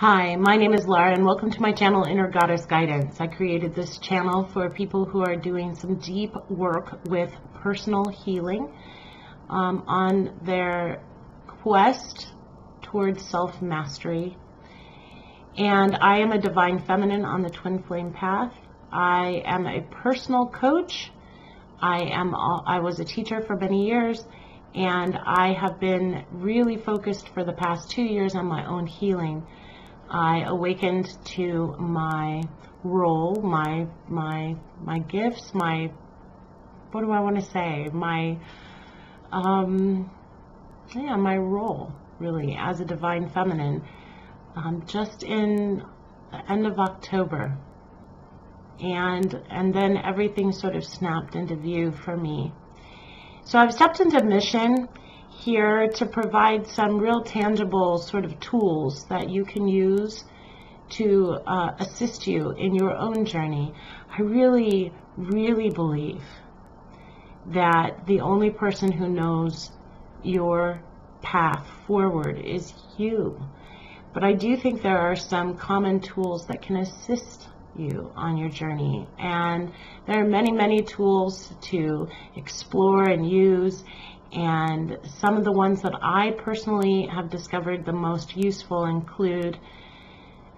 Hi, my name is Lara and welcome to my channel, Inner Goddess Guidance. I created this channel for people who are doing some deep work with personal healing on their quest towards self-mastery. And I am a divine feminine on the twin flame path. I am a personal coach. I was a teacher for many years, and I have been really focused for the past 2 years on my own healing. I awakened to my role, my gifts, my role really as a divine feminine, just in the end of October, and then everything sort of snapped into view for me. So I've stepped into mission here to provide some real tangible sort of tools that you can use to assist you in your own journey. I really, really believe that the only person who knows your path forward is you. But I do think there are some common tools that can assist you on your journey. And there are many, many tools to explore and use. And some of the ones that I personally have discovered the most useful include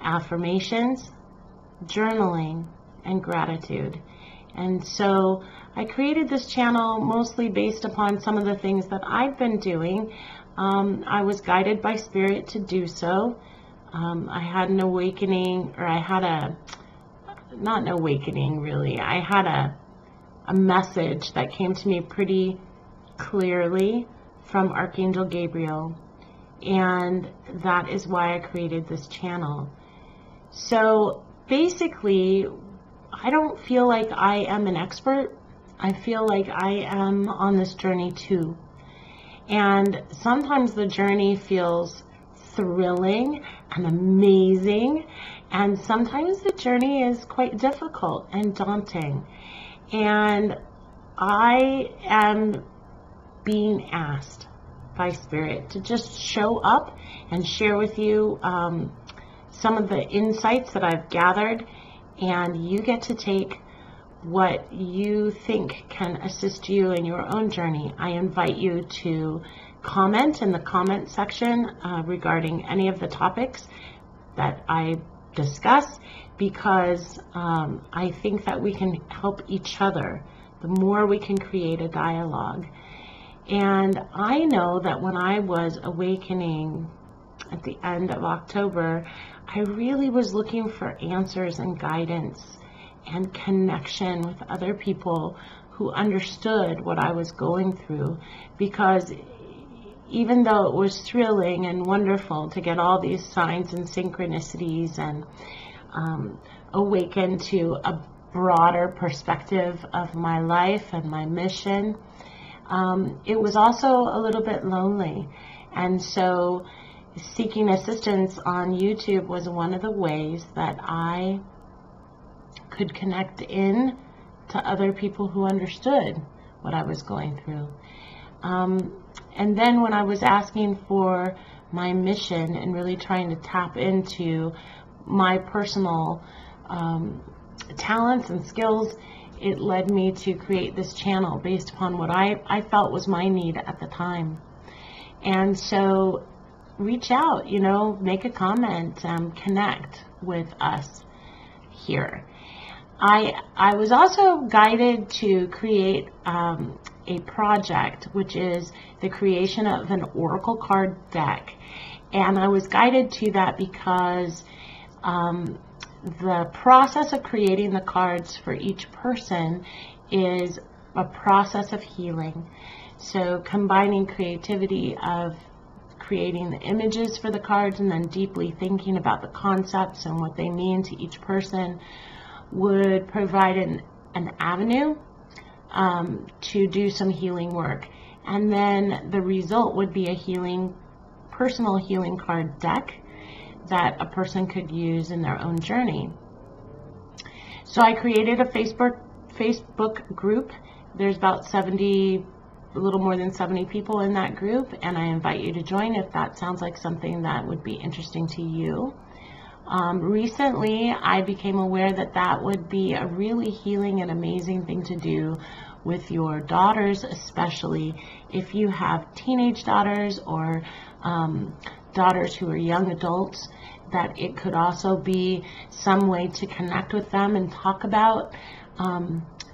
affirmations, journaling, and gratitude. And so I created this channel mostly based upon some of the things that I've been doing. I was guided by Spirit to do so. I had an awakening, or I had not an awakening really, I had a message that came to me pretty clearly from Archangel Gabriel, and that is why I created this channel. So basically, I don't feel like I am an expert. I feel like I am on this journey too, and sometimes the journey feels thrilling and amazing, and sometimes the journey is quite difficult and daunting. And I am being asked by Spirit to just show up and share with you some of the insights that I've gathered, and you get to take what you think can assist you in your own journey. I invite you to comment in the comment section regarding any of the topics that I discuss, because I think that we can help each other the more we can create a dialogue. And I know that when I was awakening at the end of October, I really was looking for answers and guidance and connection with other people who understood what I was going through, because even though it was thrilling and wonderful to get all these signs and synchronicities and awaken to a broader perspective of my life and my mission, it was also a little bit lonely. And so seeking assistance on YouTube was one of the ways that I could connect in to other people who understood what I was going through. And then when I was asking for my mission and really trying to tap into my personal talents and skills, it led me to create this channel based upon what I felt was my need at the time. And so reach out, make a comment, connect with us here. I was also guided to create a project, which is the creation of an oracle card deck. And I was guided to that because the process of creating the cards for each person is a process of healing. So combining creativity of creating the images for the cards and then deeply thinking about the concepts and what they mean to each person would provide an avenue to do some healing work. And then the result would be a personal healing card deck that a person could use in their own journey. So I created a Facebook group. There's about a little more than 70 people in that group, and I invite you to join if that sounds like something that would be interesting to you. Recently, I became aware that that would be a really healing and amazing thing to do with your daughters, especially if you have teenage daughters or daughters who are young adults, that it could also be some way to connect with them and talk about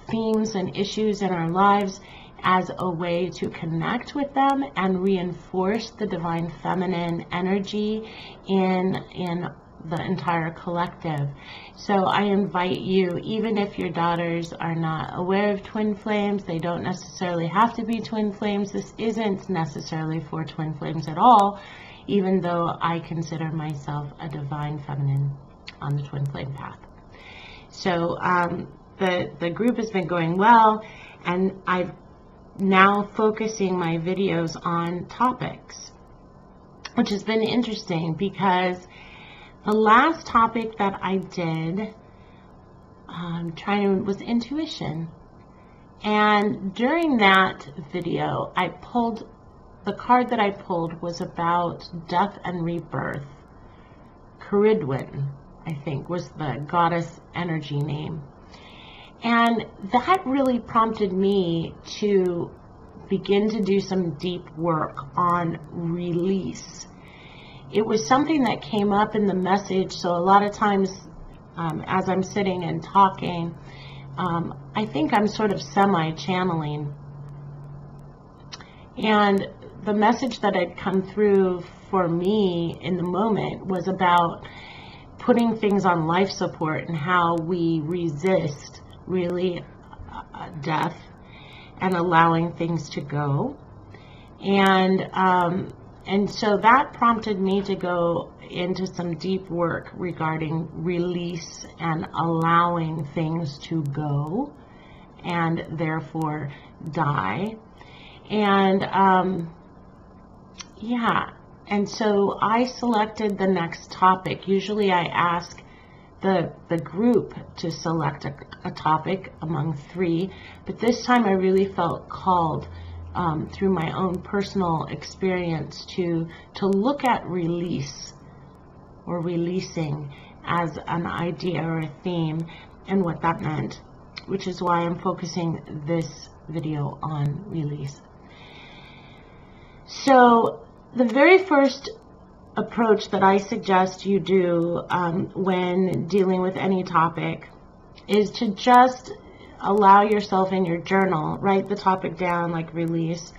themes and issues in our lives as a way to connect with them and reinforce the divine feminine energy in the entire collective. So I invite you, even if your daughters are not aware of twin flames, they don't necessarily have to be twin flames. This isn't necessarily for twin flames at all, even though I consider myself a divine feminine on the twin flame path. So the group has been going well, and I've now focusing my videos on topics, which has been interesting because the last topic that I did was intuition. And during that video, the card that I pulled was about death and rebirth. Caridwen, I think, was the goddess energy name. And that really prompted me to begin to do some deep work on release. It was something that came up in the message, so a lot of times as I'm sitting and talking, I think I'm sort of semi-channeling. And the message that had come through for me in the moment was about putting things on life support and how we resist really death and allowing things to go. And so that prompted me to go into some deep work regarding release and allowing things to go and therefore die. And yeah, and so I selected the next topic. Usually I ask the group to select a topic among 3, but this time I really felt called through my own personal experience to look at release or releasing as an idea or a theme and what that meant, which is why I'm focusing this video on release. So the very first approach that I suggest you do when dealing with any topic is to just allow yourself in your journal, write the topic down like release,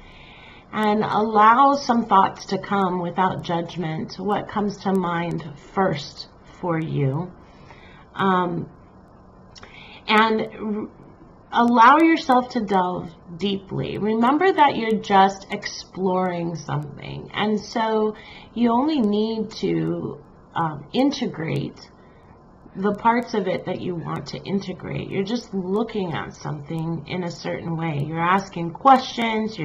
and allow some thoughts to come without judgment. What comes to mind first for you? And allow yourself to delve deeply. Remember that you're just exploring something, and so you only need to integrate the parts of it that you want to integrate. You're just looking at something in a certain way. You're asking questions,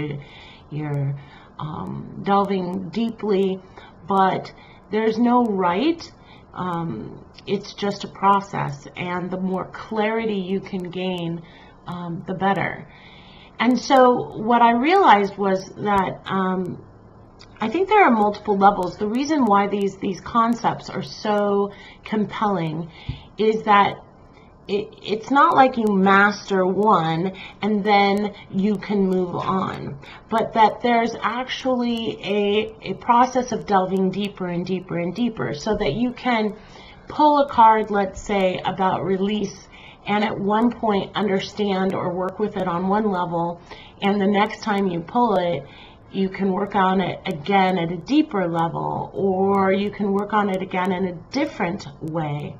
you're delving deeply, but there's no right. It's just a process, and the more clarity you can gain, the better. And so what I realized was that I think there are multiple levels. The reason why these concepts are so compelling is that it's not like you master one and then you can move on, but that there's actually a process of delving deeper and deeper and deeper, so that you can pull a card, let's say, about release, and at one point understand or work with it on one level, and the next time you pull it, you can work on it again at a deeper level, or you can work on it again in a different way.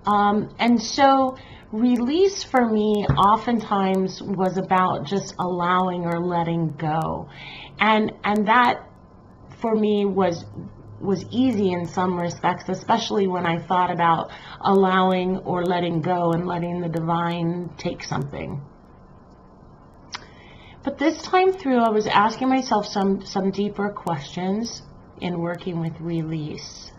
And so release for me oftentimes was about just allowing or letting go. And that for me was easy in some respects, especially when I thought about allowing or letting go and letting the divine take something. But this time through, I was asking myself some deeper questions in working with release.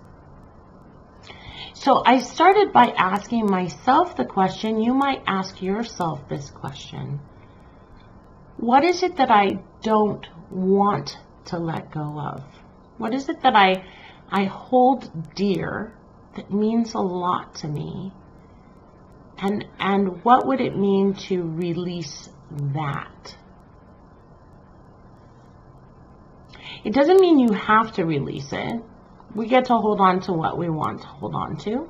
So I started by asking myself the question. You might ask yourself this question: what is it that I don't want to let go of? What is it that I hold dear that means a lot to me? And what would it mean to release that? It doesn't mean you have to release it. We get to hold on to what we want to hold on to.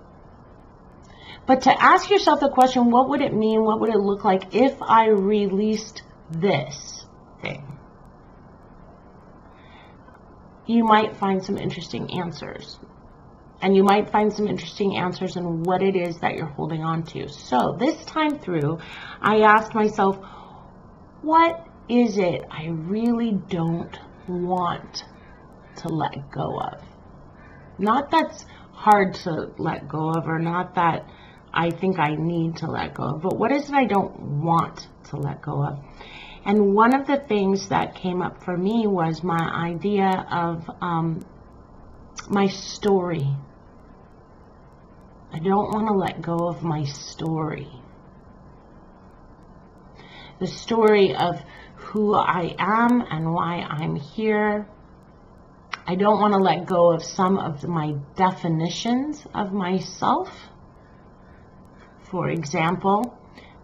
But to ask yourself the question, what would it mean? What would it look like if I released this thing? You might find some interesting answers. And you might find some interesting answers in what it is that you're holding on to. So this time through, I asked myself, what is it I really don't want to let go of? Not that's hard to let go of, or not that I think I need to let go of, but what is it I don't want to let go of? And one of the things that came up for me was my idea of my story. I don't want to let go of my story. The story of who I am and why I'm here. I don't want to let go of some of my definitions of myself. For example,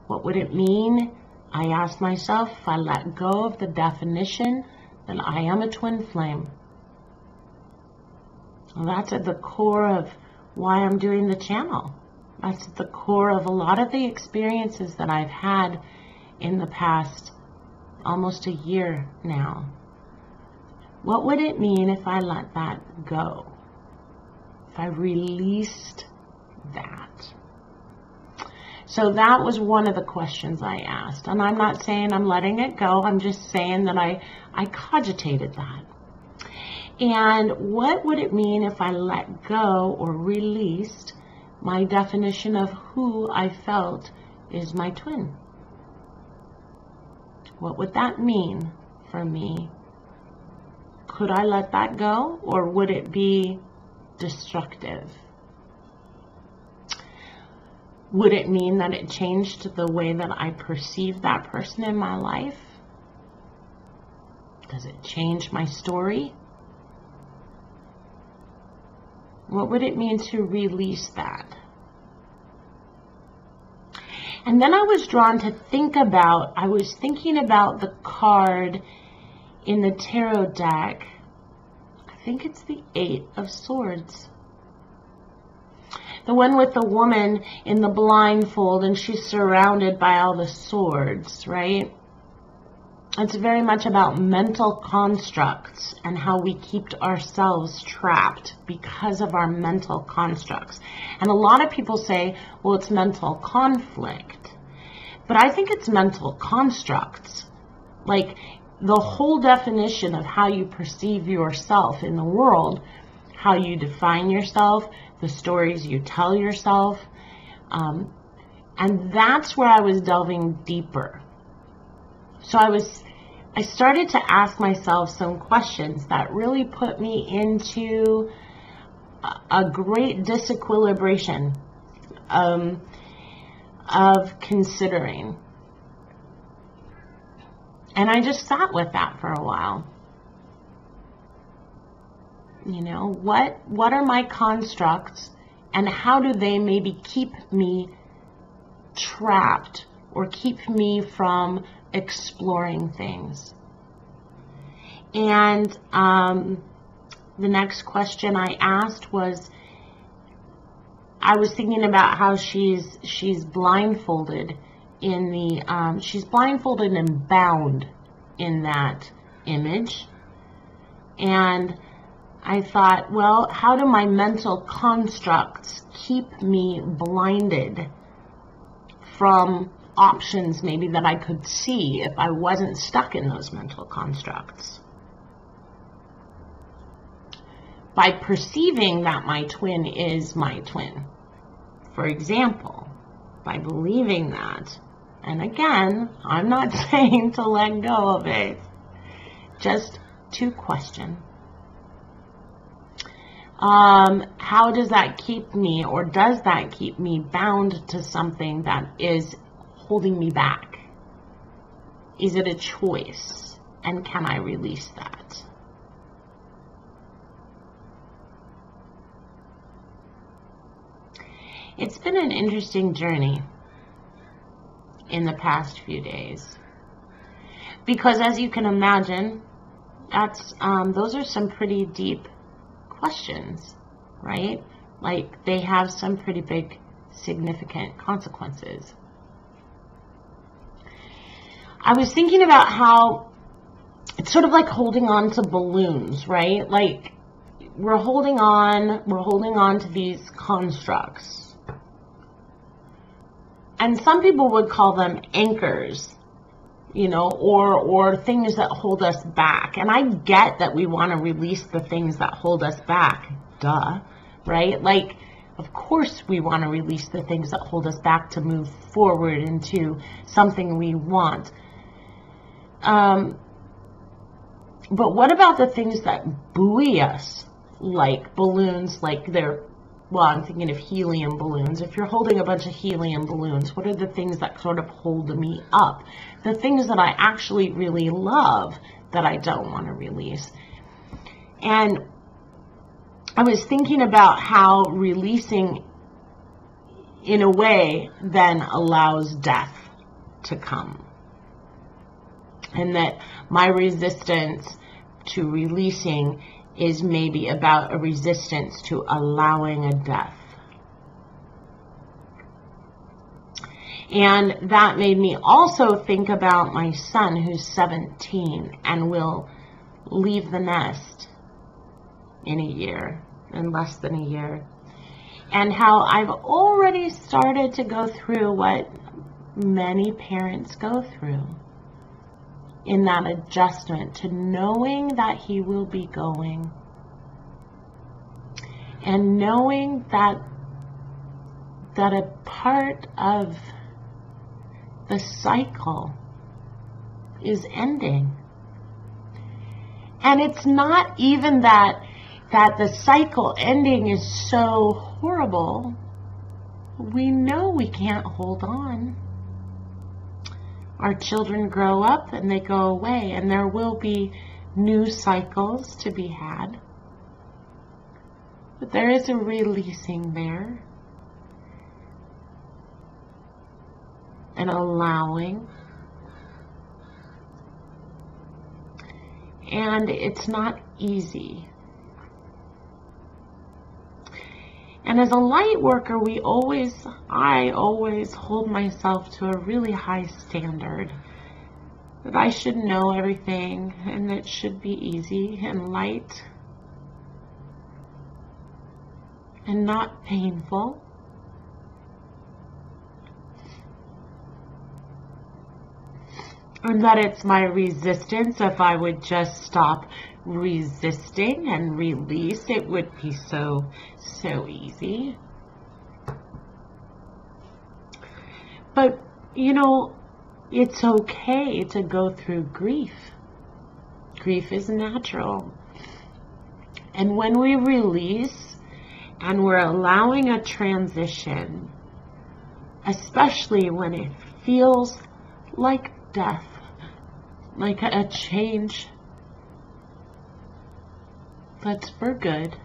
what would it mean? I asked myself if I let go of the definition that I am a twin flame. Well, that's at the core of why I'm doing the channel. That's at the core of a lot of the experiences that I've had in the past almost a year now. What would it mean if I let that go? If I released that? So that was one of the questions I asked. And I'm not saying I'm letting it go. I'm just saying that I cogitated that. And what would it mean if I let go or released my definition of who I felt is my twin? What would that mean for me? Could I let that go, or would it be destructive? Would it mean that it changed the way that I perceive that person in my life? Does it change my story? What would it mean to release that? And then I was drawn to I was thinking about the card in the tarot deck. I think it's the 8 of Swords. The one with the woman in the blindfold and she's surrounded by all the swords, right? It's very much about mental constructs and how we keep ourselves trapped because of our mental constructs. And a lot of people say, well, it's mental conflict. But I think it's mental constructs. Like the whole definition of how you perceive yourself in the world, how you define yourself, the stories you tell yourself. And that's where I was delving deeper. So I started to ask myself some questions that really put me into a great disequilibration of considering. And I just sat with that for a while. You know, what are my constructs and how do they maybe keep me trapped or keep me from exploring things? And the next question I asked was, I was thinking about how she's blindfolded in the she's blindfolded and bound in that image, and I thought, well, how do my mental constructs keep me blinded from options maybe that I could see if I wasn't stuck in those mental constructs? By perceiving that my twin is my twin. For example, by believing that, and again, I'm not saying to let go of it, just to question. How does that keep me, or does that keep me bound to something that is holding me back? Is it a choice? And can I release that? It's been an interesting journey in the past few days. Because as you can imagine, those are some pretty deep questions, right? Like, they have some pretty big, significant consequences. I was thinking about how it's sort of like holding on to balloons, right? Like, we're holding on to these constructs. And some people would call them anchors, you know, or things that hold us back. And I get that we want to release the things that hold us back. Duh, right? Like, of course we want to release the things that hold us back to move forward into something we want. But what about the things that buoy us, like balloons, like well, I'm thinking of helium balloons. If you're holding a bunch of helium balloons, what are the things that sort of hold me up? The things that I actually really love that I don't want to release. And I was thinking about how releasing, in a way, then allows death to come. And that my resistance to releasing is maybe about a resistance to allowing a death. And that made me also think about my son, who's 17 and will leave the nest in a year, in less than a year. And how I've already started to go through what many parents go through in that adjustment to knowing that he will be going, and knowing that a part of the cycle is ending. And it's not even that the cycle ending is so horrible. We know we can't hold on. Our children grow up and they go away, and there will be new cycles to be had. But there is a releasing there, an allowing, and it's not easy. And as a light worker, I always hold myself to a really high standard. That I should know everything, and it should be easy and light and not painful. And that it's my resistance. If I would just stop resisting and release, it would be so easy. But, you know, it's okay to go through grief. Grief is natural. And when we release and we're allowing a transition, especially when it feels like death, like a change that's for good.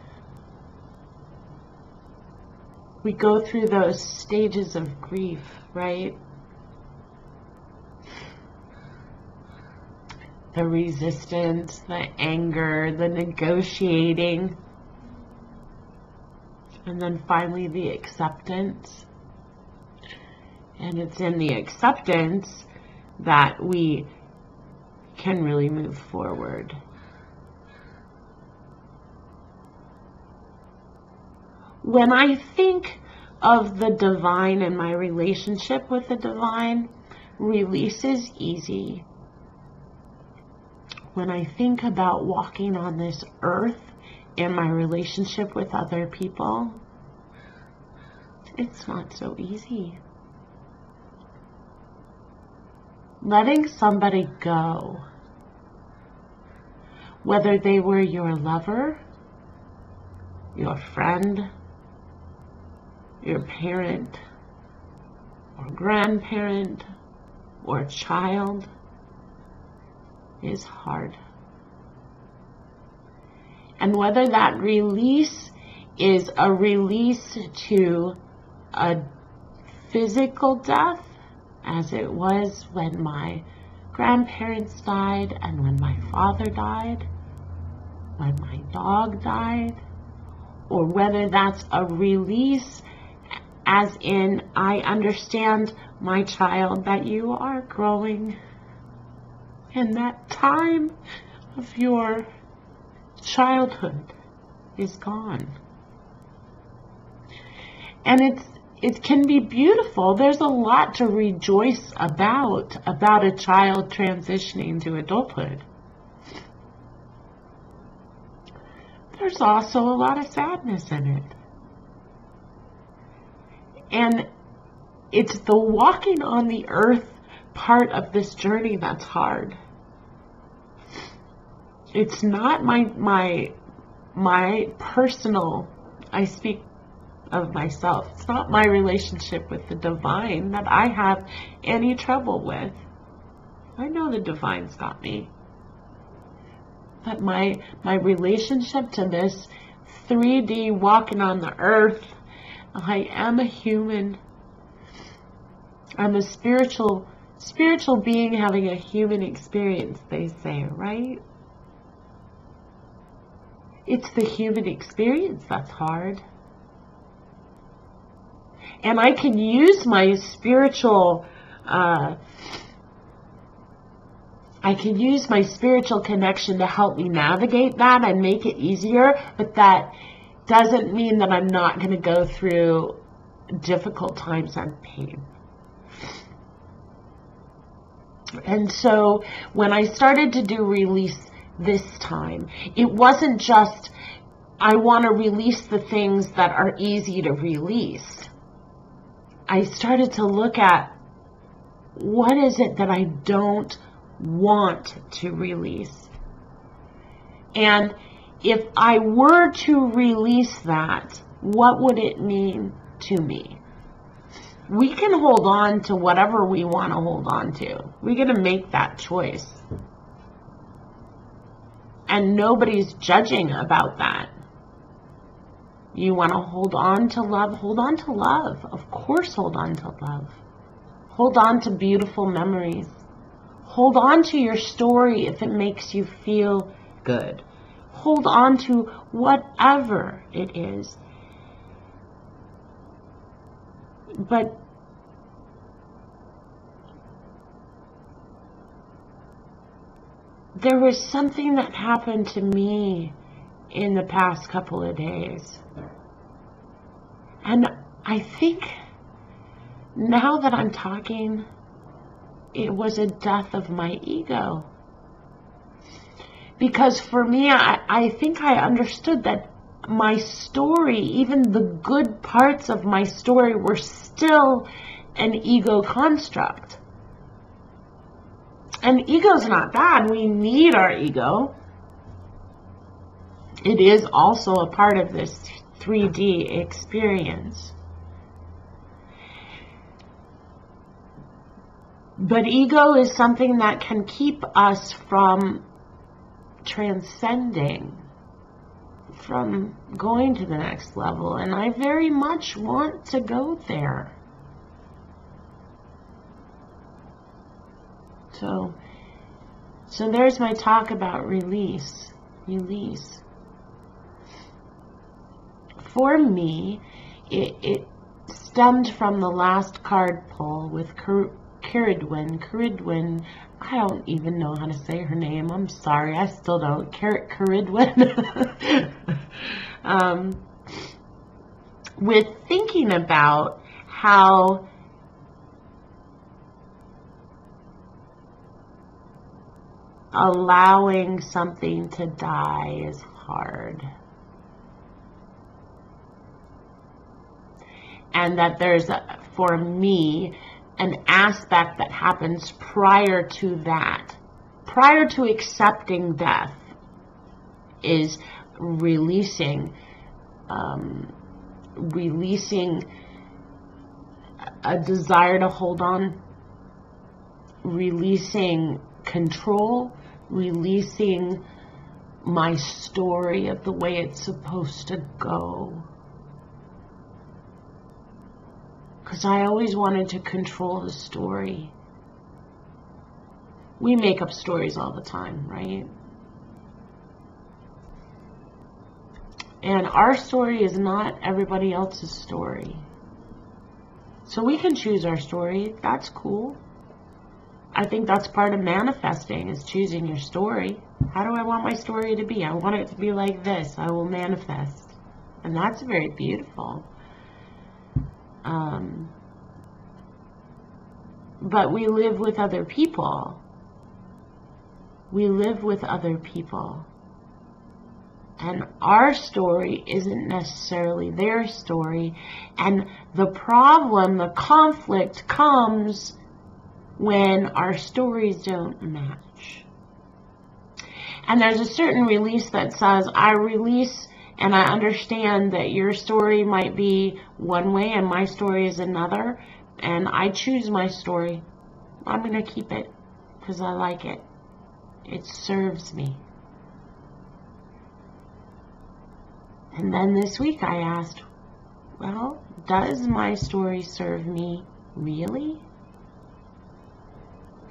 We go through those stages of grief, right? The resistance, the anger, the negotiating, and then finally the acceptance. And it's in the acceptance that we can really move forward. When I think of the divine and my relationship with the divine, release is easy. When I think about walking on this earth and my relationship with other people, it's not so easy. Letting somebody go, whether they were your lover, your friend, your parent, or grandparent, or child, is hard. And whether that release is a release to a physical death as it was when my grandparents died and when my father died, when my dog died, or whether that's a release as in, I understand, my child, that you are growing and that time of your childhood is gone. And it can be beautiful. There's a lot to rejoice about a child transitioning to adulthood. There's also a lot of sadness in it. And it's the walking on the earth part of this journey that's hard. It's not my personal, I speak of myself, it's not my relationship with the divine that I have any trouble with. I know the divine's got me. But my relationship to this 3D walking on the earth, I am a human. I'm a spiritual being having a human experience, they say, right? It's the human experience that's hard. And I can use my spiritual connection to help me navigate that and make it easier, but that doesn't mean that I'm not going to go through difficult times and pain. And so when I started to do release this time, it wasn't just, I want to release the things that are easy to release. I started to look at, what is it that I don't want to release? And if I were to release that, what would it mean to me? We can hold on to whatever we want to hold on to. We're going to make that choice. And nobody's judging about that. You want to hold on to love? Hold on to love. Of course, hold on to love. Hold on to beautiful memories. Hold on to your story if it makes you feel good. Hold on to whatever it is. But there was something that happened to me in the past couple of days. And I think now that I'm talking, it was a death of my ego. Because for me, I think I understood that my story, even the good parts of my story, were still an ego construct. And ego's not bad. We need our ego. It is also a part of this 3D experience. But ego is something that can keep us from transcending, from going to the next level. And I very much want to go there. So there's my talk about release. Release. For me, it stemmed from the last card pull with Caridwen. Caridwen, I don't even know how to say her name. I'm sorry, I still don't. Caridwen. With thinking about how allowing something to die is hard. And that there's, for me, an aspect that happens prior to that. Prior to accepting death is releasing a desire to hold on, releasing control, releasing my story of the way it's supposed to go. because I always wanted to control the story. We make up stories all the time, right? And our story is not everybody else's story. So we can choose our story. That's cool. I think that's part of manifesting, is choosing your story. How do I want my story to be? I want it to be like this. I will manifest. And that's very beautiful. But we live with other people. We live with other people. And our story isn't necessarily their story. And the problem, the conflict comes when our stories don't match. And there's a certain release that says, I release and I understand that your story might be one way and my story is another. And I choose my story. I'm going to keep it because I like it. It serves me. And then this week I asked, well, does my story serve me really?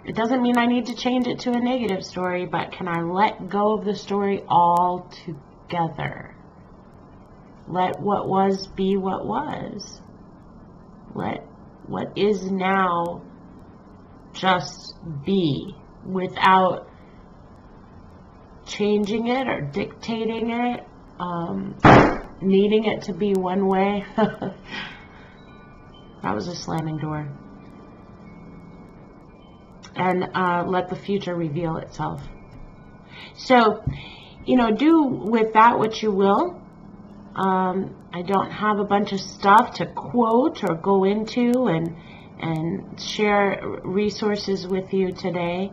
It doesn't mean I need to change it to a negative story, but can I let go of the story altogether? Let what was be what was. Let what is now just be without changing it or dictating it. Needing it to be one way. That was a slamming door. And let the future reveal itself. So, do with that what you will. I don't have a bunch of stuff to quote or go into and share resources with you today.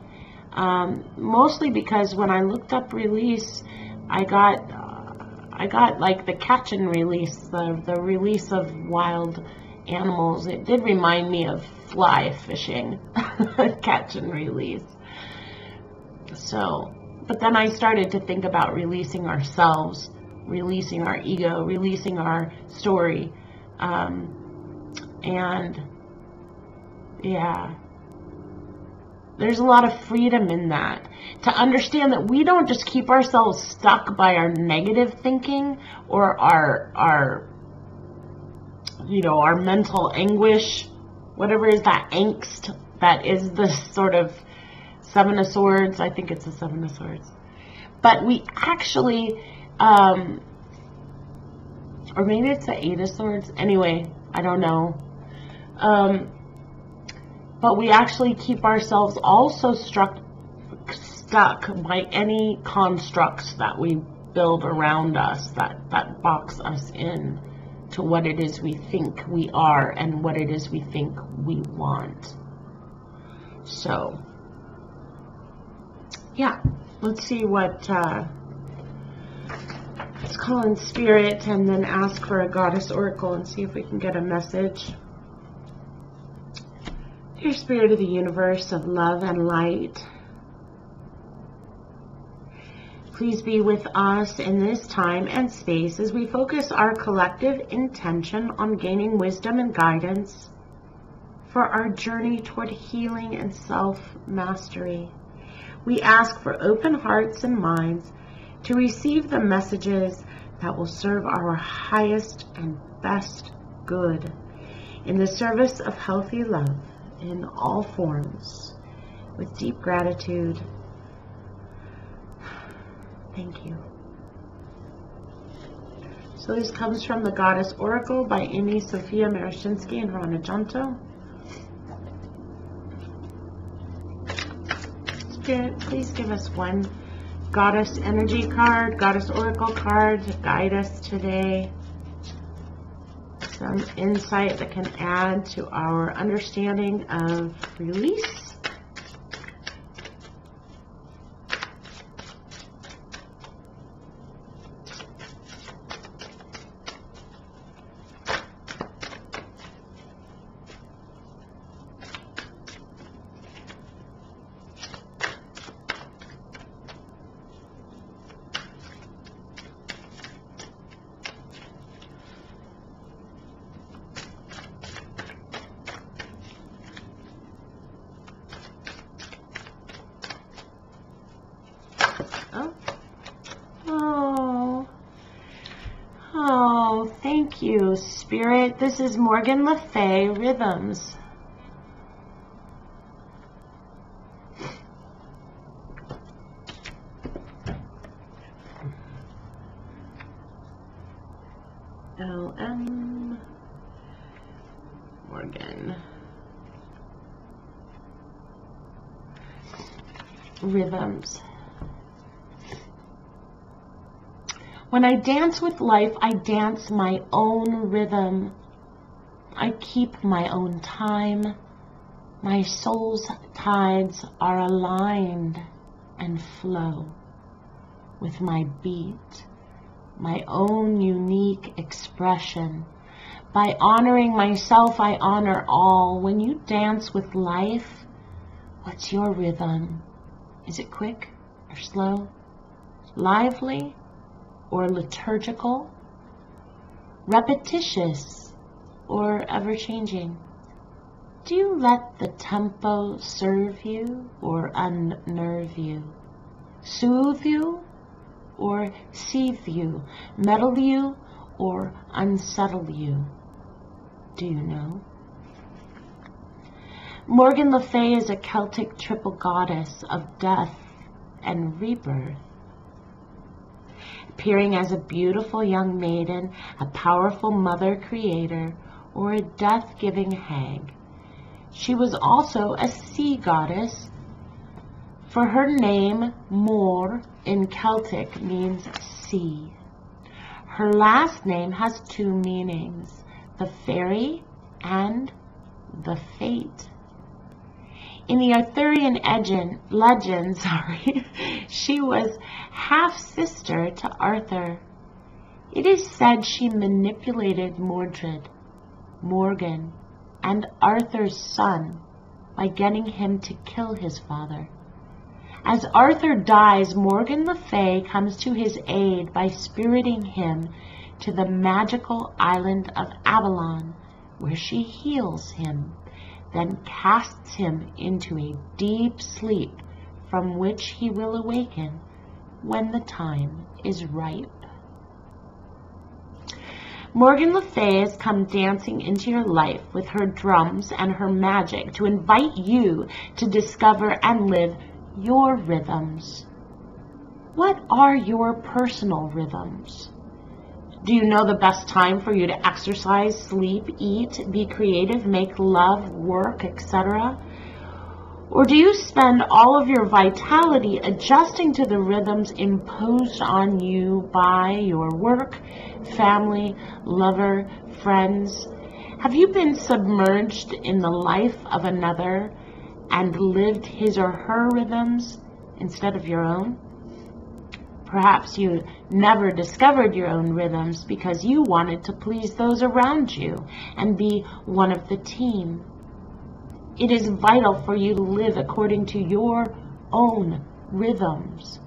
Mostly because when I looked up release, I got like the catch and release, the release of wild animals. It did remind me of fly fishing, catch and release. So, but then I started to think about releasing ourselves, releasing our ego, releasing our story. And yeah, there's a lot of freedom in that. To understand that we don't just keep ourselves stuck by our negative thinking or our mental anguish, whatever is that angst that is the sort of Seven of Swords. I think it's the Seven of Swords. But we actually, or maybe it's the Eight of Swords. Anyway, I don't know. But we actually keep ourselves also stuck by any constructs that we build around us that box us in to what it is we think we are and what it is we think we want. So, yeah, let's see what, let's call in spirit and then ask for a goddess oracle and see if we can get a message. Dear Spirit of the universe of love and light, please be with us in this time and space as we focus our collective intention on gaining wisdom and guidance for our journey toward healing and self-mastery. We ask for open hearts and minds to receive the messages that will serve our highest and best good in the service of healthy love in all forms. With deep gratitude, thank you. So this comes from the Goddess Oracle by Amy Sophia Marashinsky and Rana Janto. Spirit, please give us one Goddess Energy card, Goddess Oracle card to guide us today. Some insight that can add to our understanding of release. Thank you, Spirit. This is Morgan Le Fay, Rhythms. LM Morgan. Rhythms. When I dance with life, I dance my own rhythm. I keep my own time. My soul's tides are aligned and flow with my beat, my own unique expression. By honoring myself, I honor all. When you dance with life, what's your rhythm? Is it quick or slow? Lively or liturgical? Repetitious or ever-changing? Do you let the tempo serve you or unnerve you? Soothe you or seethe you? Mettle you or unsettle you? Do you know? Morgan Le Fay is a Celtic triple goddess of death and rebirth. Appearing as a beautiful young maiden, a powerful mother creator, or a death-giving hag. She was also a sea goddess, for her name, Mor, in Celtic means sea. Her last name has two meanings, the fairy and the fate. In the Arthurian legend, she was half-sister to Arthur. It is said she manipulated Mordred, Morgan, and Arthur's son by getting him to kill his father. As Arthur dies, Morgan Le Fay comes to his aid by spiriting him to the magical island of Avalon, where she heals him, then casts him into a deep sleep from which he will awaken when the time is ripe. Morgan Le Fay has come dancing into your life with her drums and her magic to invite you to discover and live your rhythms. What are your personal rhythms? Do you know the best time for you to exercise, sleep, eat, be creative, make love, work, etc.? Or do you spend all of your vitality adjusting to the rhythms imposed on you by your work, family, lover, friends? Have you been submerged in the life of another and lived his or her rhythms instead of your own? Perhaps you never discovered your own rhythms because you wanted to please those around you and be one of the team. It is vital for you to live according to your own rhythms.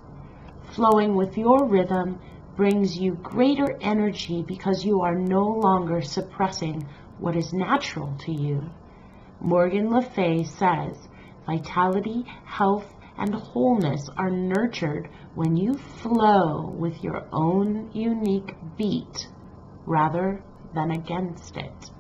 Flowing with your rhythm brings you greater energy because you are no longer suppressing what is natural to you. Morgan Le Fay says, vitality, health, and wholeness are nurtured when you flow with your own unique beat rather than against it.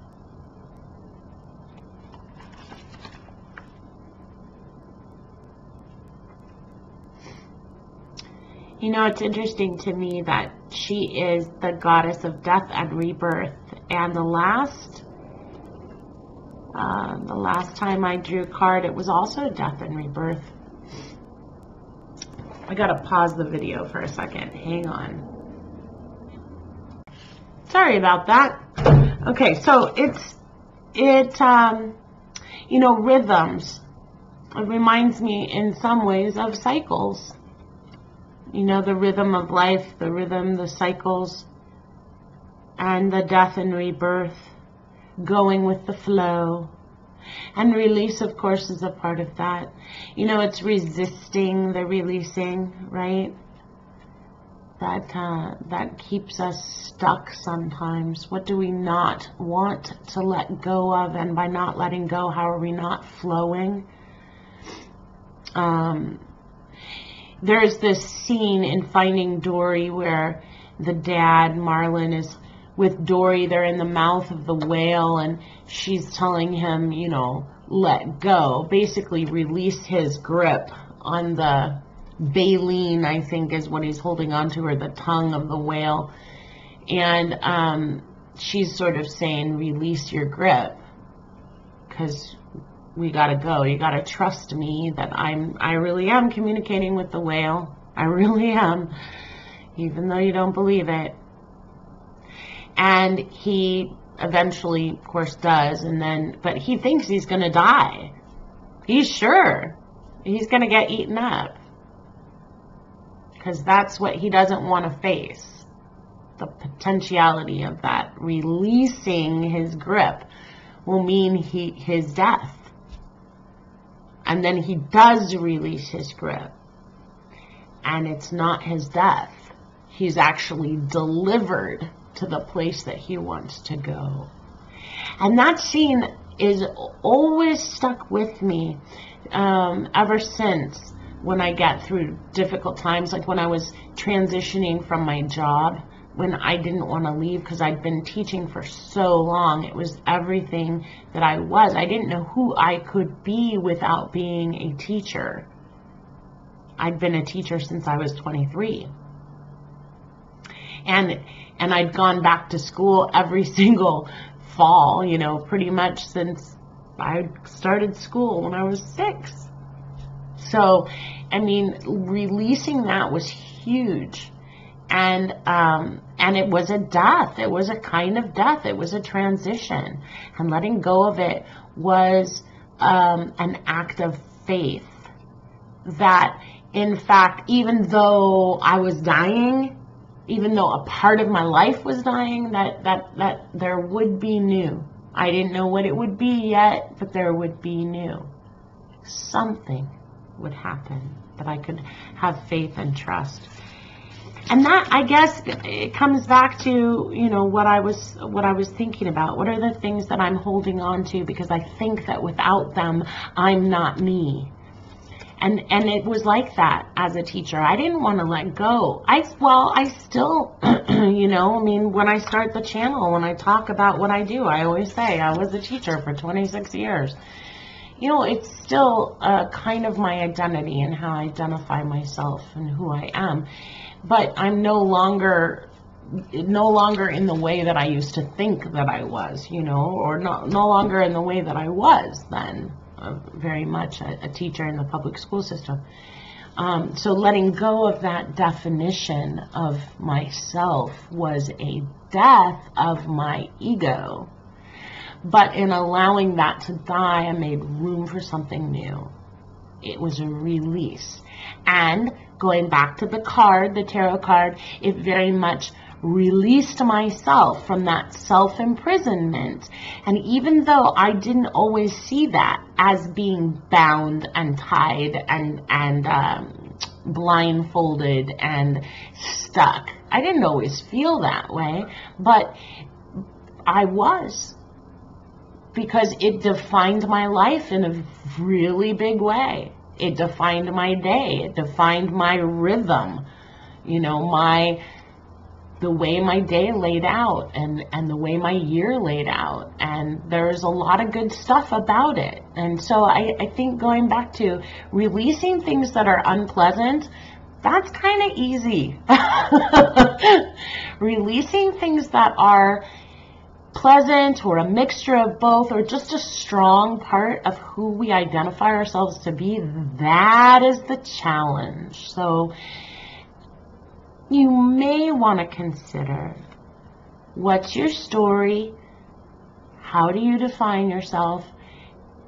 You know, it's interesting to me that she is the goddess of death and rebirth, and the last time I drew a card, it was also death and rebirth. I gotta pause the video for a second. Hang on. Sorry about that. Okay, so you know, rhythms. It reminds me in some ways of cycles. You know, the rhythm of life, the rhythm, the cycles, and the death and rebirth, going with the flow. And release, of course, is a part of that. You know, it's resisting the releasing, right? That keeps us stuck sometimes. What do we not want to let go of? And by not letting go, how are we not flowing? There's this scene in Finding Dory where the dad, Marlin, is with Dory, they're in the mouth of the whale, and she's telling him, you know, let go. Basically, release his grip on the baleen, I think is what he's holding on to, or the tongue of the whale. And she's sort of saying, release your grip, because we gotta go. You gotta trust me that I really am communicating with the whale. I really am, even though you don't believe it. And he eventually, of course, does, and then, but he thinks he's gonna die. He's sure he's gonna get eaten up, because that's what he doesn't want to face. The potentiality of that. Releasing his grip will mean his death. And then he does release his grip. And it's not his death. He's actually delivered to the place that he wants to go. And that scene is always stuck with me ever since, when I get through difficult times, like when I was transitioning from my job, when I didn't want to leave because I'd been teaching for so long. It was everything that I was. I didn't know who I could be without being a teacher. I'd been a teacher since I was 23. And I'd gone back to school every single fall, you know, pretty much since I started school when I was 6. So, I mean, releasing that was huge. And it was a death. It was a kind of death. It was a transition. And letting go of it was an act of faith. That, in fact, even though I was dying, even though a part of my life was dying, that there would be new. I didn't know what it would be yet, but there would be new. Something would happen that I could have faith and trust. And that, I guess, it comes back to, you know, what I was thinking about. What are the things that I'm holding on to because I think that without them, I'm not me. And it was like that as a teacher. I didn't want to let go. I still, you know, I mean, when I start the channel, when I talk about what I do, I always say I was a teacher for 26 years. You know, it's still kind of my identity and how I identify myself and who I am. But I'm no longer in the way that I used to think that I was, you know, or no longer in the way that I was then. Very much a teacher in the public school system. So letting go of that definition of myself was a death of my ego. But in allowing that to die, I made room for something new. It was a release. And going back to the card, the tarot card, it very much released myself from that self-imprisonment. And even though I didn't always see that as being bound and tied and blindfolded and stuck, I didn't always feel that way, but I was, because it defined my life in a really big way. It defined my day. It defined my rhythm, you know, the way my day laid out and the way my year laid out. And there's a lot of good stuff about it. And so I think going back to releasing things that are unpleasant, that's kind of easy. Releasing things that are pleasant or a mixture of both, or just a strong part of who we identify ourselves to be, that is the challenge. So you may want to consider, what's your story? How do you define yourself?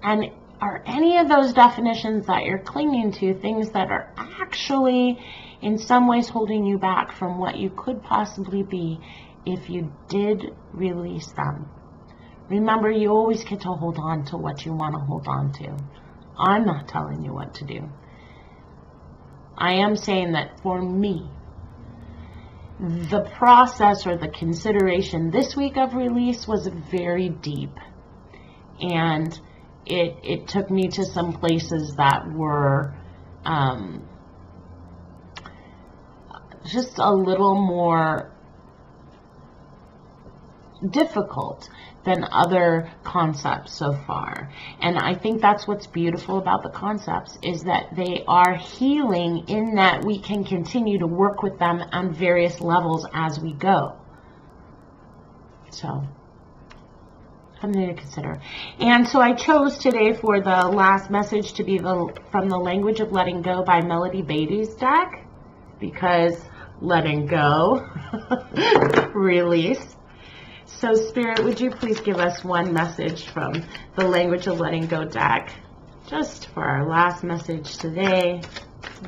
And are any of those definitions that you're clinging to things that are actually in some ways holding you back from what you could possibly be if you did release them? Remember, you always get to hold on to what you want to hold on to. I'm not telling you what to do. I am saying that for me, the process or the consideration this week of release was very deep, and it took me to some places that were just a little more difficult than other concepts so far. And I think that's what's beautiful about the concepts, is that they are healing in that we can continue to work with them on various levels as we go. So, something to consider. And so I chose today for the last message to be from the Language of Letting Go by Melody Beatty's deck, because letting go, release. So Spirit, would you please give us one message from the Language of Letting Go deck, just for our last message today.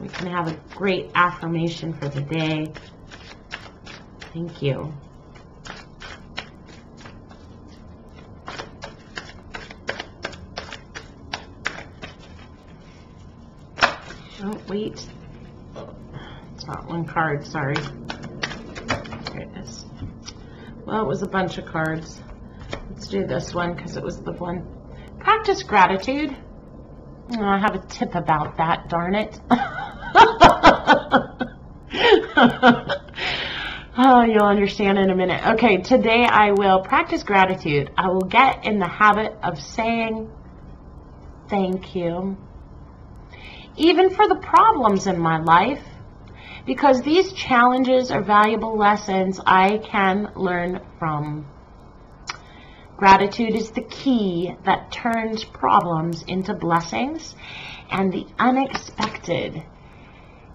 We can have a great affirmation for the day. Thank you. Oh, wait. It's not one card, sorry. There it is. Well, it was a bunch of cards. Let's do this one because it was the one. Practice gratitude. Oh, I have a tip about that, darn it. Oh, you'll understand in a minute. Okay, today I will practice gratitude. I will get in the habit of saying thank you, even for the problems in my life, because these challenges are valuable lessons I can learn from. Gratitude is the key that turns problems into blessings and the unexpected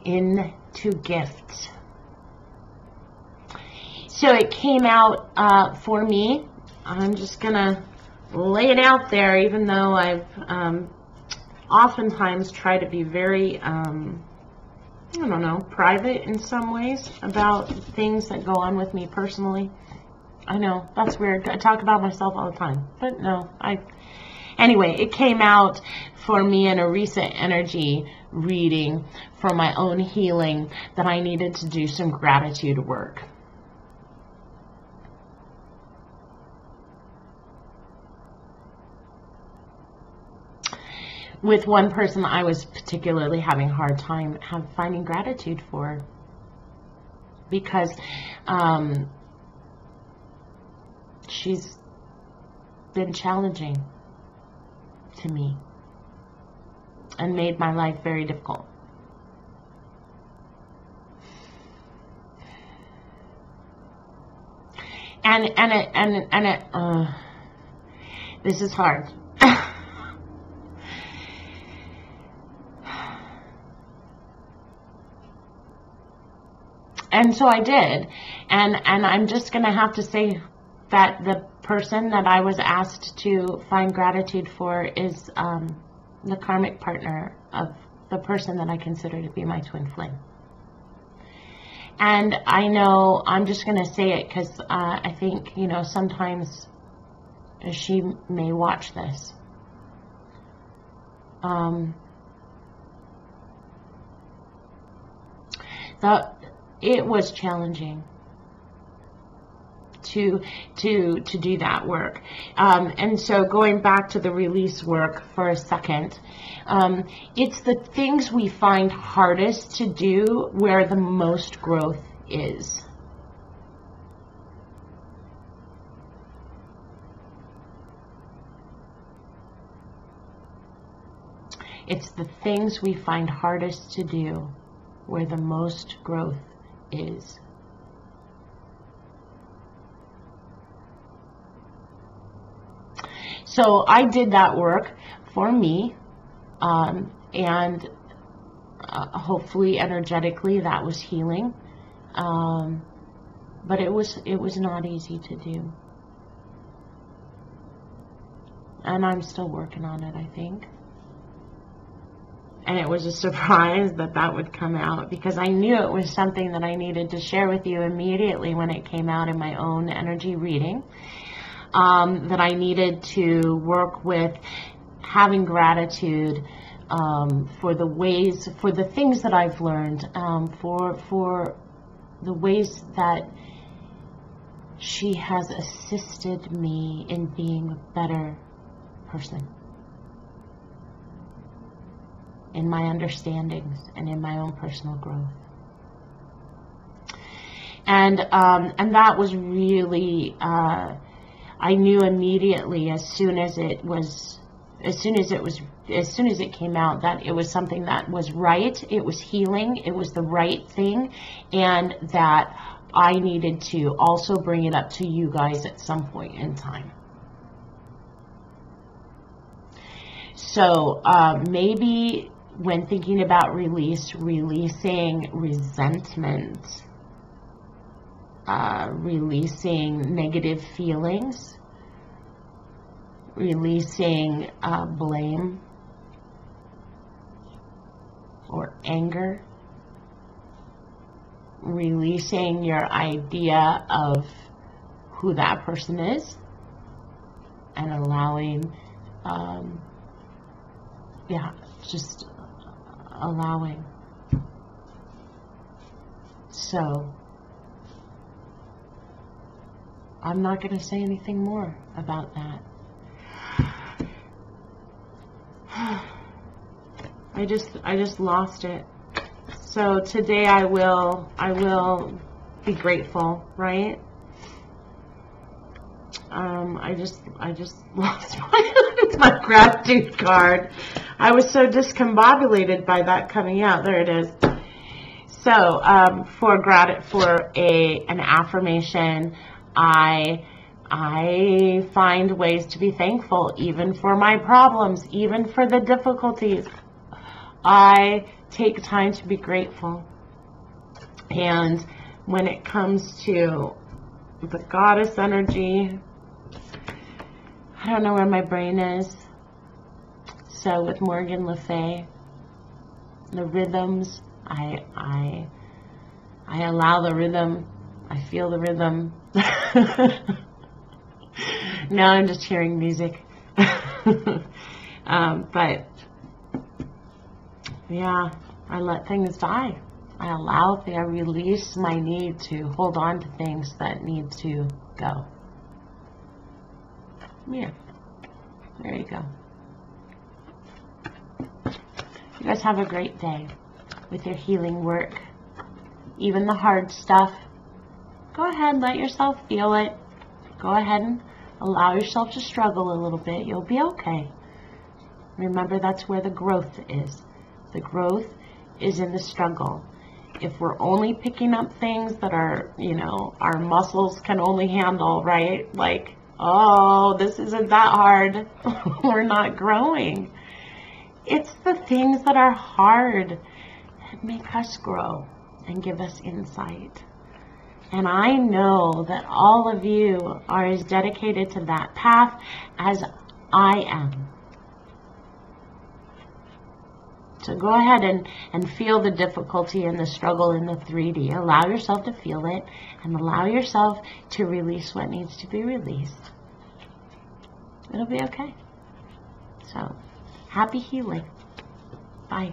into gifts. So it came out for me. I'm just going to lay it out there, even though I've oftentimes try to be very, I don't know, private in some ways about things that go on with me personally. I know, that's weird. I talk about myself all the time, but no, anyway, it came out for me in a recent energy reading for my own healing that I needed to do some gratitude work. With one person I was particularly having a hard time finding gratitude for, because she's been challenging to me and made my life very difficult. This is hard. And so I did, and I'm just going to have to say that the person that I was asked to find gratitude for is the karmic partner of the person that I consider to be my twin flame. And I know, I'm just going to say it because I think, you know, sometimes she may watch this. It was challenging to do that work. And so going back to the release work for a second, it's the things we find hardest to do where the most growth is. It's the things we find hardest to do where the most growth is. So I did that work for me, and hopefully energetically that was healing, but it was not easy to do, and I'm still working on it, I think. And it was a surprise that that would come out, because I knew it was something that I needed to share with you immediately when it came out in my own energy reading, that I needed to work with having gratitude for the ways, for the things that I've learned, for the ways that she has assisted me in being a better person, in my understandings and in my own personal growth. And that was really I knew immediately as soon as it came out that it was something that was right, it was healing, it was the right thing, and that I needed to also bring it up to you guys at some point in time. So maybe when thinking about releasing resentment, releasing negative feelings, releasing blame or anger, releasing your idea of who that person is, and allowing, just allowing. So I'm not going to say anything more about that. I just lost it. So today I will be grateful, right? I just lost my gratitude card. I was so discombobulated by that coming out. There it is. So for an affirmation, I find ways to be thankful, even for my problems, even for the difficulties. I take time to be grateful. And when it comes to the goddess energy, I don't know where my brain is. So with Morgan Le Fay, the rhythms, I allow the rhythm. I feel the rhythm. Now I'm just hearing music. But yeah, I let things die. I release my need to hold on to things that need to go. Yeah, there you go. You guys have a great day with your healing work. Even the hard stuff. Go ahead, let yourself feel it. Go ahead and allow yourself to struggle a little bit. You'll be okay. Remember, that's where the growth is. The growth is in the struggle. If we're only picking up things that are, our muscles can only handle, right? Like, oh, this isn't that hard. We're not growing. It's the things that are hard that make us grow and give us insight. And I know that all of you are as dedicated to that path as I am. So go ahead and feel the difficulty and the struggle in the 3D. Allow yourself to feel it and allow yourself to release what needs to be released. It'll be okay. So, happy healing. Bye.